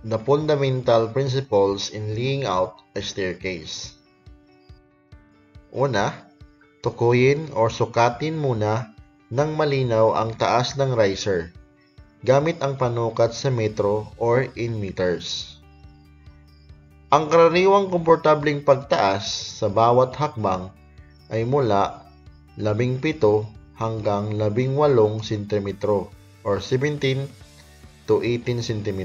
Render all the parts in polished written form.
the fundamental principles in laying out a staircase. Una, tukuyin o sukatin muna ng malinaw ang taas ng riser gamit ang panukat sa metro or in meters. Ang karaniwang komportableng pagtaas sa bawat hakbang ay mula 17 hanggang 18 cm or 17 to 18 cm.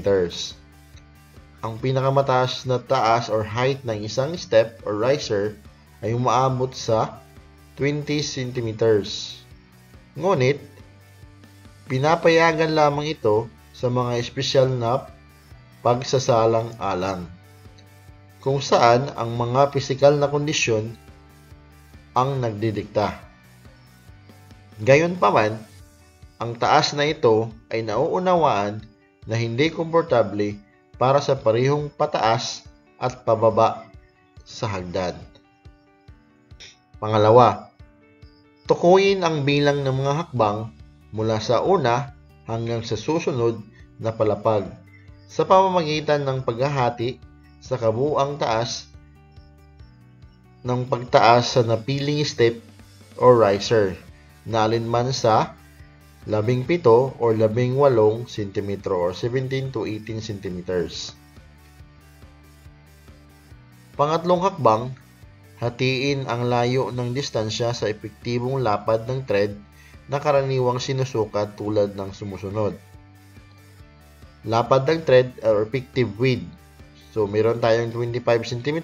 Ang pinakamataas na taas or height ng isang step or riser ay umaabot sa 20 cm. Ngunit, pinapayagan lamang ito sa mga espesyal na pagsasalang-alang, kung saan ang mga pisikal na kondisyon ang nagdidikta. Gayunpaman, ang taas na ito ay nauunawaan na hindi komportable para sa parehong pataas at pababa sa hagdan. Pangalawa, tukuyin ang bilang ng mga hakbang mula sa una hanggang sa susunod na palapag sa pamamagitan ng paghahati sa kabuuang taas ng pagtaas sa napiling step or riser na alinman sa 17 o 18 cm or 17 to 18 cm. Pangatlong hakbang, hatiin ang layo ng distansya sa epektibong lapad ng thread na karaniwang sinusukat tulad ng sumusunod. Lapad ng thread or effective width. So, meron tayong 25 cm,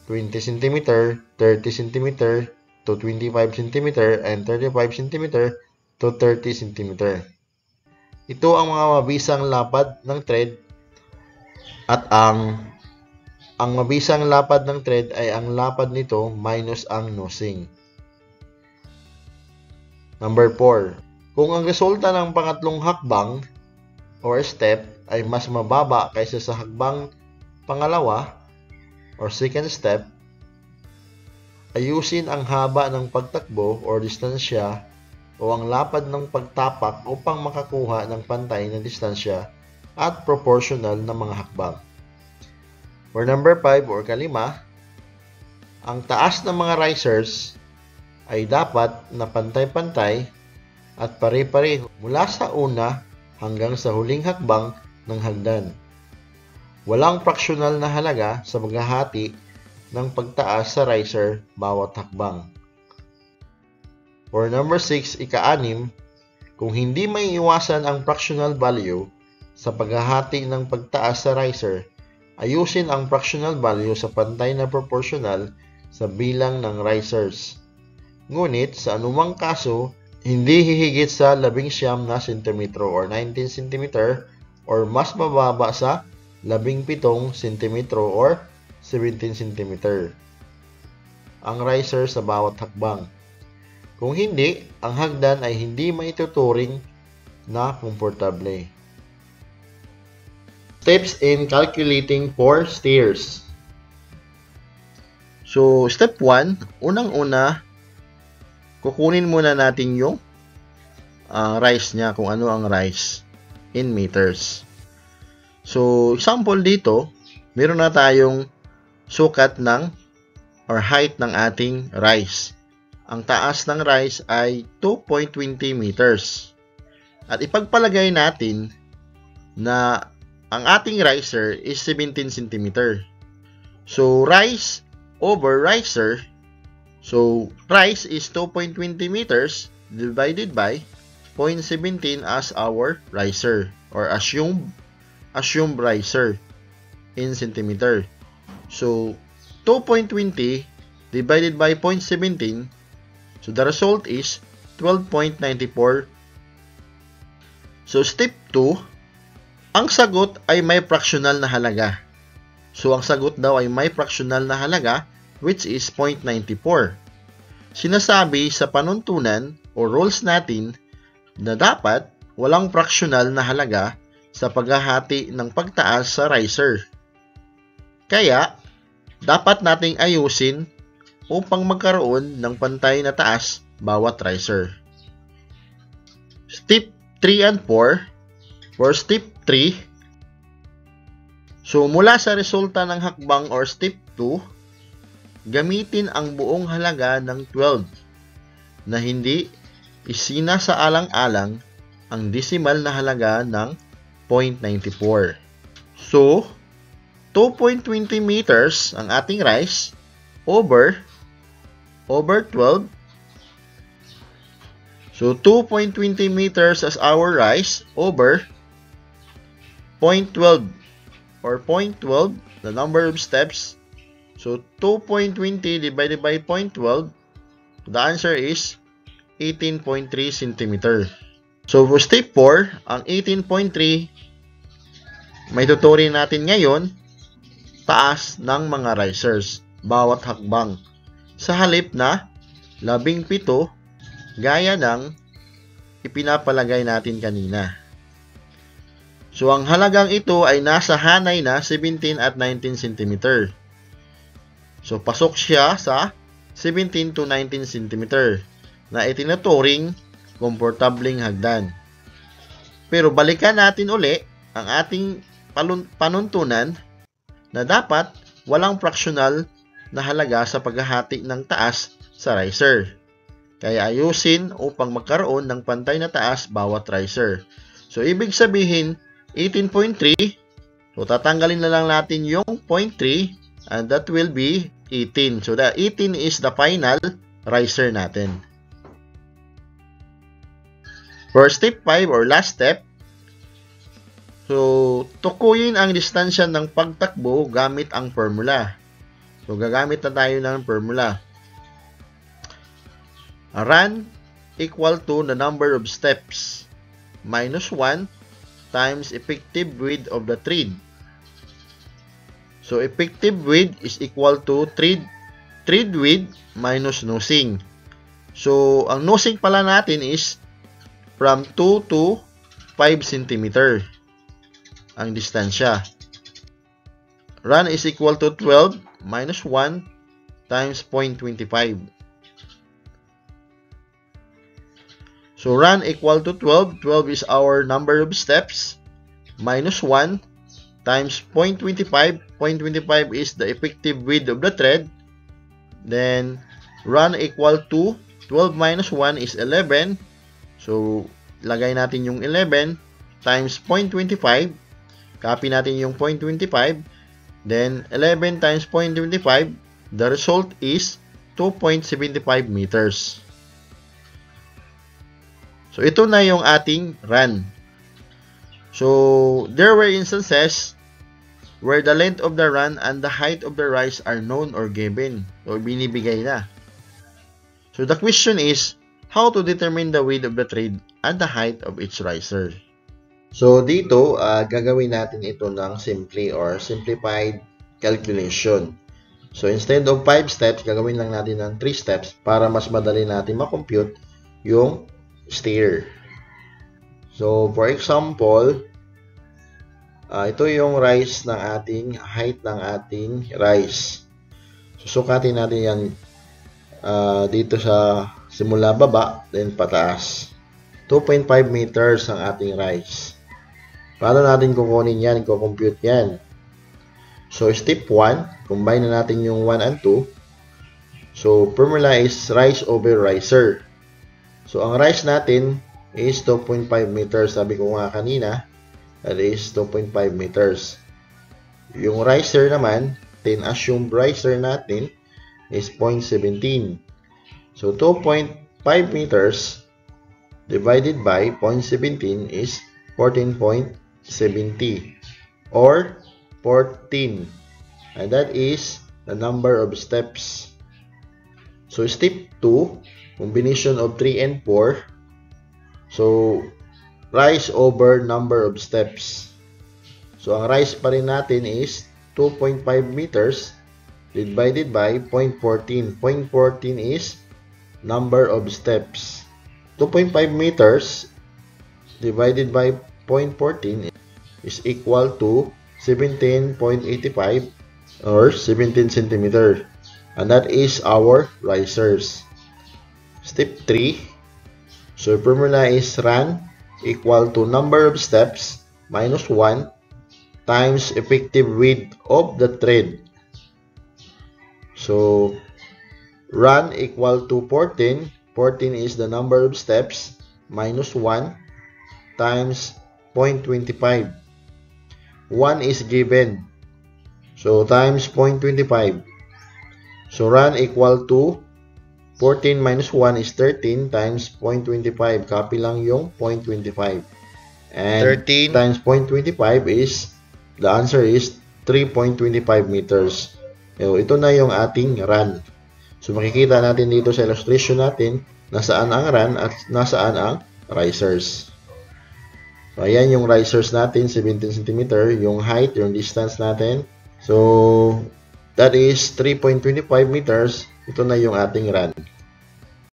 20 cm, 30 cm, to 25 cm, and 35 cm to 30 cm. Ito ang mga mabisang lapad ng thread at ang mabisang lapad ng thread ay ang lapad nito minus ang nosing. Number 4. Kung ang resulta ng pangatlong hakbang or step ay mas mababa kaysa sa hakbang pangalawa or second step, ayusin ang haba ng pagtakbo or distansya o ang lapad ng pagtapak upang makakuha ng pantay na distansya at proportional na mga hakbang. For number 5 or kalima, ang taas ng mga risers ay dapat na pantay-pantay at pare-pareho mula sa una hanggang sa huling hakbang ng hagdan. Walang fraksyonal na halaga sa paghahati ng pagtaas sa riser bawat hakbang. For number 6, ika-6, kung hindi may iwasan ang fractional value sa paghahati ng pagtaas sa riser, ayusin ang fractional value sa pantay na proportional sa bilang ng risers. Ngunit sa anumang kaso, hindi hihigit sa 19 na cm or 19 cm or mas mababa sa 17 cm or 17 cm ang riser sa bawat hakbang. Kung hindi, ang hagdan ay hindi maituturing na komportable. Steps in calculating for stairs. So, step 1, unang-una, kukunin muna natin yung rise niya, kung ano ang rise in meters. So, example dito, meron na tayong sukat ng or height ng ating rise. Ang taas ng rise ay 2.20 meters. At ipagpalagay natin na ang ating riser is 17 cm. So, rise over riser. So, rise is 2.20 meters divided by 0.17 as our riser or assumed riser in centimeter. So, 2.20 divided by 0.17, so the result is 12.94. So, step 2, ang sagot ay may fractional na halaga. So, ang sagot daw ay may fractional na halaga, which is 0.94. Sinasabi sa panuntunan o rules natin na dapat walang fractional na halaga sa paghahati ng pagtaas sa riser. Kaya, dapat nating ayusin upang magkaroon ng pantay na taas bawat riser. Step 3 and 4. For step 3, So, mula sa resulta ng hakbang or step 2, gamitin ang buong halaga ng 12 na hindi isinasaalang-alang ang decimal na halaga ng 0.94. So, 2.20 meters ang ating rice over 12. So, 2.20 meters as our rice over 0.12 or 0.12, the number of steps. So, 2.20 divided by 0.12, the answer is 18.3 cm. So, for step 4, ang 18.3, may tuturin natin ngayon, taas ng mga risers, bawat hakbang. Sa halip na 17, gaya ng ipinapalagay natin kanina. So, ang halagang ito ay nasa hanay na 17 at 19 cm. So, pasok siya sa 17 to 19 cm na itinuturing komportabling hagdan. Pero balikan natin uli ang ating panuntunan na dapat walang fractional na halaga sa paghahati ng taas sa riser. Kaya ayusin upang magkaroon ng pantay na taas bawat riser. So, ibig sabihin, 18.3, so tatanggalin na lang natin yung 0.3 and that will be 18. So, the 18 is the final riser natin. For step 5 or last step, so tukuyin ang distansya ng pagtakbo gamit ang formula. So, gagamit na tayo ng formula. Run equal to the number of steps minus 1 times effective width of the thread. So, effective width is equal to thread width minus nosing. So, ang nosing pala natin is from 2 to 5 cm ang distansya. Run is equal to 12 minus 1 times 0.25. So, run equal to 12. 12 is our number of steps minus 1 times 0.25. 0.25 is the effective width of the thread. Then, run equal to 12 minus 1 is 11. So, lagay natin yung 11 times 0.25. Copy natin yung 0.25. Then, 11 times 0.25. The result is 2.75 meters. So, ito na yung ating run. So, there were instances where the length of the run and the height of the rise are known or given. So, binibigay na. So, the question is, how to determine the width of the thread and the height of each riser? So, dito, gagawin natin ito ng simply or simplified calculation. So, instead of 5 steps, gagawin lang natin ng 3 steps para mas madali natin makompute yung stair. So, for example, ito yung rise ng ating height ng ating rise. Susukatin natin yan dito sa simula baba, then pataas. 2.5 meters ang ating rise. Paano natin kukunin yan? Kukompute yan. So, step 1, combine na natin yung 1 and 2. So, formula is rise over riser. So, ang rise natin is 2.5 meters. Sabi ko nga kanina, that is 2.5 meters. Yung riser naman, assume riser natin is 0.17. So, 2.5 meters divided by 0.17 is 14.70 or 14. And that is the number of steps. So, step 2, combination of 3 and 4. So, rise over number of steps. So, ang rise pa rin natin is 2.5 meters divided by 0.14. 0.14 is number of steps. 2.5 meters divided by 0.14 is equal to 17.85 or 17 centimeter. And that is our risers. Step 3. So, formula is run equal to number of steps minus 1 times effective width of the thread. So, run equal to 14. 14 is the number of steps minus 1 times 0.25. 1 is given. So, times 0.25. So, run equal to 14 minus 1 is 13 times 0.25. Copy lang yung 0.25. And 13 times 0.25 is, the answer is 3.25 meters. So, ito na yung ating run. So, makikita natin dito sa illustration natin nasaan ang run at nasaan ang risers. So, ayan yung risers natin, 17 cm. Yung height, yung distance natin. So, that is 3.25 meters. Ito na yung ating run.